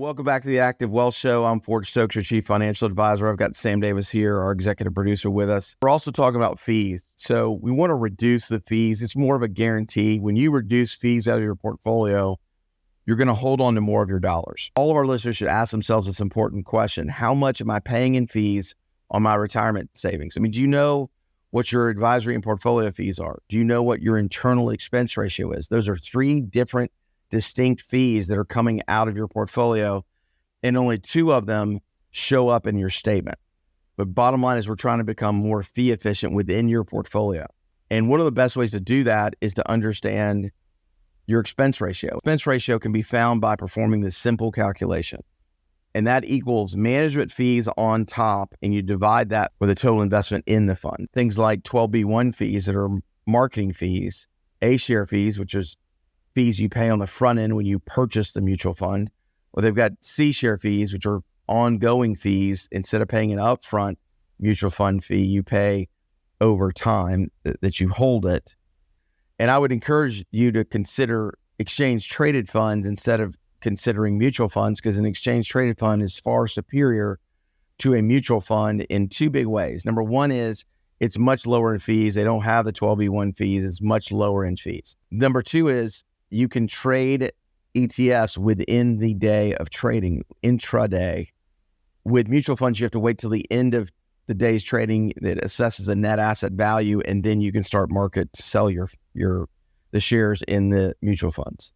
Welcome back to the Active Wealth Show. I'm Ford Stokes, your Chief Financial Advisor. I've got Sam Davis here, our executive producer, with us. We're also talking about fees. So we want to reduce the fees. It's more of a guarantee. When you reduce fees out of your portfolio, you're going to hold on to more of your dollars. All of our listeners should ask themselves this important question: how much am I paying in fees on my retirement savings? I mean, do you know what your advisory and portfolio fees are? Do you know what your internal expense ratio is? Those are three different distinct fees that are coming out of your portfolio, and only two of them show up in your statement. But bottom line is, we're trying to become more fee efficient within your portfolio. And one of the best ways to do that is to understand your expense ratio. Expense ratio can be found by performing this simple calculation, and that equals management fees on top, and you divide that with the total investment in the fund. Things like 12B1 fees that are marketing fees, A-share fees, which is fees you pay on the front end when you purchase the mutual fund, or they've got C-share fees, which are ongoing fees. Instead of paying an upfront mutual fund fee, you pay over time that you hold it. And I would encourage you to consider exchange traded funds instead of considering mutual funds, because an exchange traded fund is far superior to a mutual fund in two big ways. Number one is it's much lower in fees. They don't have the 12B1 fees. It's much lower in fees. Number two is you can trade ETFs within the day of trading, intraday. With mutual funds, you have to wait till the end of the day's trading that assesses a net asset value, and then you can start market to sell the shares in the mutual funds.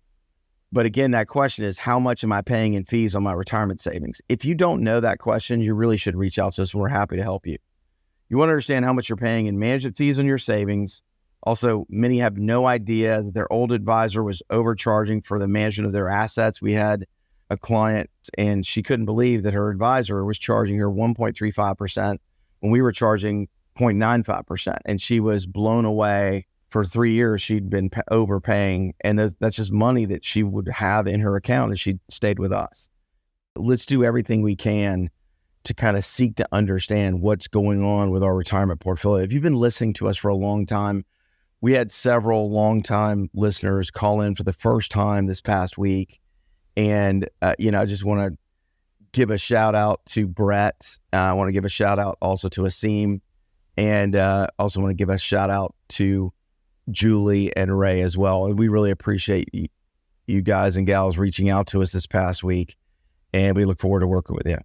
But again, that question is, how much am I paying in fees on my retirement savings? If you don't know that question, you really should reach out to us, and we're happy to help you. You want to understand how much you're paying in management fees on your savings. Also, many have no idea that their old advisor was overcharging for the management of their assets. We had a client, and she couldn't believe that her advisor was charging her 1.35% when we were charging 0.95%. And she was blown away. For 3 years, she'd been overpaying, and that's just money that she would have in her account if she stayed with us. Let's do everything we can to kind of seek to understand what's going on with our retirement portfolio. If you've been listening to us for a long time, we had several longtime listeners call in for the first time this past week. And, I just want to give a shout out to Brett. I want to give a shout out also to Asim. And also want to give a shout out to Julie and Ray as well. And we really appreciate you guys and gals reaching out to us this past week. And we look forward to working with you.